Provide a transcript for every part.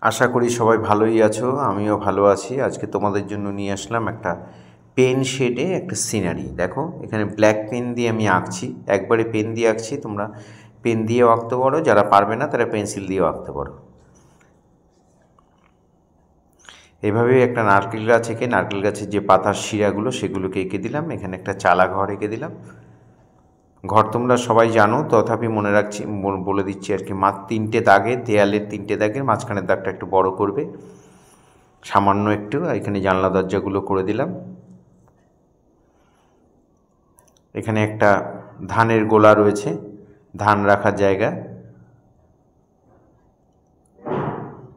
আশা করি সবাই ভালোই আছো, আমিও ভালো আছি। আজকে তোমাদের জন্য নিয়ে আসলাম একটা পেন শেডে একটা সিনারি। দেখো এখানে ব্ল্যাক পেন দিয়ে আমি আঁকছি, একবারে পেন দিয়ে আঁকছি। তোমরা পেন দিয়েও আঁকতে পারো, যারা পারবে না তারা পেন্সিল দিয়েও আঁকতে পারো। এভাবেই একটা নারকেল গাছ এঁকে নারকেল গাছের যে পাতার শিরাগুলো সেগুলোকে এঁকে দিলাম। এখানে একটা চালা ঘর এঁকে দিলাম। ঘর তোমরা সবাই জানো, তথাপি মনে রাখছি, বলে দিচ্ছি আর কি। তিনটে দাগের, দেয়ালের তিনটে দাগের মাঝখানের দাগটা একটু বড় করবে সামান্য একটু। এখানে জানলা দরজাগুলো করে দিলাম। এখানে একটা ধানের গোলা রয়েছে, ধান রাখার জায়গা।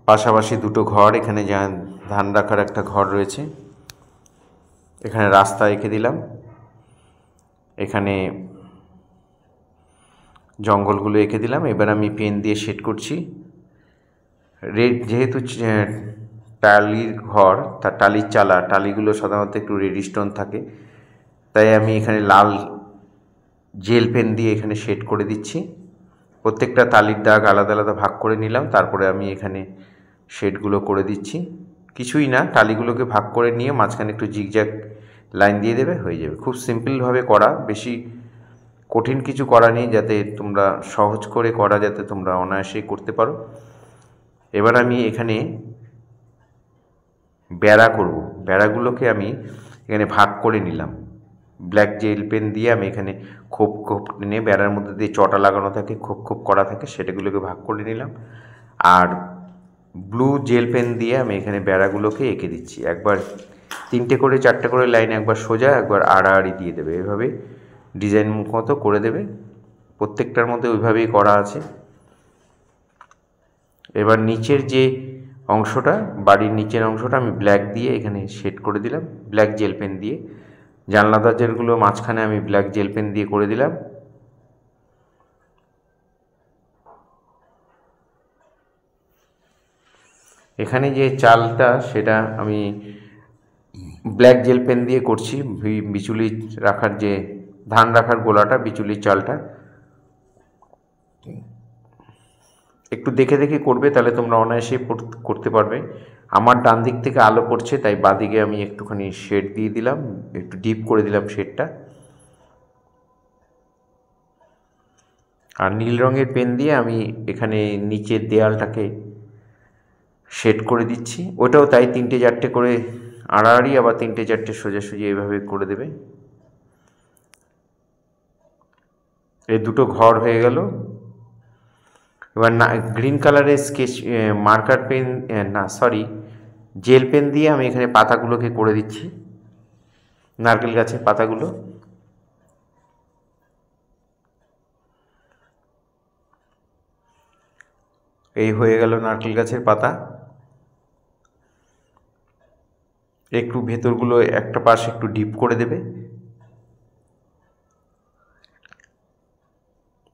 পাশাপাশি দুটো ঘর, এখানে ধান রাখার একটা ঘর রয়েছে। এখানে রাস্তা এঁকে দিলাম। এখানে জঙ্গলগুলো এঁকে দিলাম। এবার আমি পেন দিয়ে শেড করছি। রেড, যেহেতু টালির ঘর, তার টালির চালা, টালিগুলো সাধারণত একটু রেড স্টোন থাকে, তাই আমি এখানে লাল জেল পেন দিয়ে এখানে শেড করে দিচ্ছি। প্রত্যেকটা টালির দাগ আলাদা আলাদা ভাগ করে নিলাম, তারপরে আমি এখানে শেডগুলো করে দিচ্ছি। কিছুই না, টালিগুলোকে ভাগ করে নিয়ে মাঝখানে একটু জিগজ্যাগ লাইন দিয়ে দেবে, হয়ে যাবে। খুব সিম্পলভাবে করা, বেশি কঠিন কিছু করা নেই, যাতে তোমরা সহজ করে করা, যাতে তোমরা অনায়াসেই করতে পারো। এবার আমি এখানে বেড়া করব। বেড়াগুলোকে আমি এখানে ভাগ করে নিলাম। ব্ল্যাক জেল পেন দিয়ে আমি এখানে খোপ খোপ টেনে, বেড়ার মধ্যে দিয়ে চটা লাগানো থাকে, খোপ খোপ করা থাকে, সেটাগুলোকে ভাগ করে নিলাম। আর ব্লু জেল পেন দিয়ে আমি এখানে বেড়াগুলোকে এঁকে দিচ্ছি। একবার তিনটে করে চারটে করে লাইন, একবার সোজা, একবার আড়াআড়ি দিয়ে দেবে। এভাবে ডিজাইন মতো করে দেবে। প্রত্যেকটার মধ্যে ওইভাবেই করা আছে। এবার নিচের যে অংশটা, বাড়ির নিচের অংশটা আমি ব্ল্যাক দিয়ে এখানে শেড করে দিলাম, ব্ল্যাক জেল পেন দিয়ে। জানলা দরজাগুলো মাঝখানে আমি ব্ল্যাক জেল পেন দিয়ে করে দিলাম। এখানে যে চালটা, সেটা আমি ব্ল্যাক জেল পেন দিয়ে করছি। বিচুলি রাখার যে ধান রাখার গোলাটা, বিচুলির চালটা একটু দেখে দেখে করবে, তাহলে তোমরা অনায়াসেই করতে পারবে। আমার ডান দিক থেকে আলো পড়ছে, তাই বাঁদিকে আমি একটুখানি শেড দিয়ে দিলাম, একটু ডিপ করে দিলাম শেডটা। আর নীল রঙের পেন দিয়ে আমি এখানে নিচের দেয়ালটাকে শেড করে দিচ্ছি। ওটাও তাই, তিনটে চারটে করে আড়াআড়ি, আবার তিনটে চারটে সোজাসুজি এভাবে করে দেবে। এই দুটো ঘর হয়ে গেল। এবার না, গ্রিন কালারের স্কেচ মার্কার পেন, না সরি, জেল পেন দিয়ে আমি এখানে পাতাগুলোকে করে দিচ্ছি, নারকেল গাছের পাতাগুলো। এই হয়ে গেল নারকেল গাছের পাতা। একটু ভেতরগুলো একটা পাশ একটু ডিপ করে দেবে।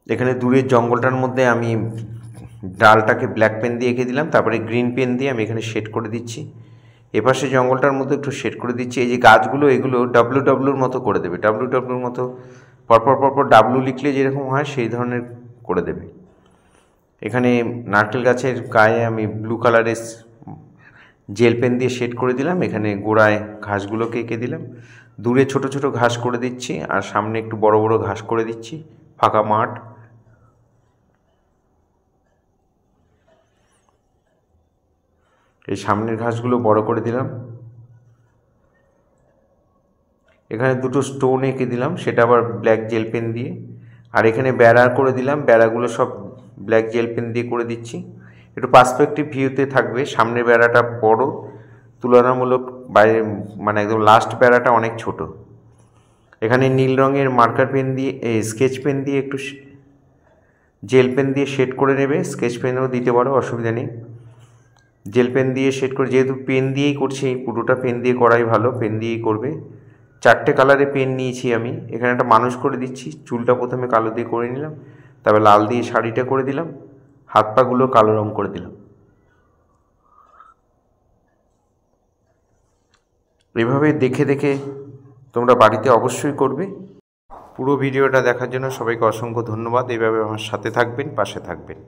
এখানে দূরের জঙ্গলটার মধ্যে আমি ডালটাকে ব্ল্যাক পেন দিয়ে এঁকে দিলাম, তারপরে গ্রিন পেন দিয়ে আমি এখানে শেড করে দিচ্ছি। এপাশে জঙ্গলটার মধ্যে একটু শেড করে দিচ্ছি। এই যে গাছগুলো, এগুলো ডাব্লুর মতো করে দেবে, ডাব্লুর মতো পরপর পরপর ডাব্লু লিখলে যেরকম হয় সেই ধরনের করে দেবে। এখানে নারকেল গাছের গায়ে আমি ব্লু কালারের জেল পেন দিয়ে শেড করে দিলাম। এখানে গোড়ায় ঘাসগুলোকে এঁকে দিলাম, দূরে ছোট ছোট ঘাস করে দিচ্ছি, আর সামনে একটু বড় বড় ঘাস করে দিচ্ছি, ফাঁকা মাঠ। এই সামনের ঘাসগুলো বড় করে দিলাম। এখানে দুটো স্টোন এঁকে দিলাম, সেটা আবার ব্ল্যাক জেল পেন দিয়ে। আর এখানে বেড়া করে দিলাম, বেড়াগুলো সব ব্ল্যাক জেল পেন দিয়ে করে দিচ্ছি। একটু পার্সপেক্টিভ ভিউতে থাকবে। সামনের বেড়াটা বড় তুলনামূলক, বাইরে মানে একদম লাস্ট বেড়াটা অনেক ছোট। এখানে নীল রঙের মার্কার পেন দিয়ে, স্কেচ পেন দিয়ে একটু জেল পেন দিয়ে শেড করে নেবে। স্কেচ পেনও দিতে পারো, অসুবিধা নেই। জেল পেন দিয়ে শেড করে, যেহেতু পেন দিয়েই করছি, পুরোটা পেন দিয়ে করাই ভালো, পেন দিয়েই করবে। চারটে কালারে পেন নিয়েছি আমি। এখানে একটা মানুষ করে দিচ্ছি, চুলটা প্রথমে কালো দিয়ে করে নিলাম, তারপর লাল দিয়ে শাড়িটা করে দিলাম, হাত পাগুলো কালো রঙ করে দিলাম। এভাবে দেখে দেখে তোমরা বাড়িতে অবশ্যই করবে। পুরো ভিডিওটা দেখার জন্য সবাইকে অসংখ্য ধন্যবাদ। এইভাবে আমার সাথে থাকবেন, পাশে থাকবেন।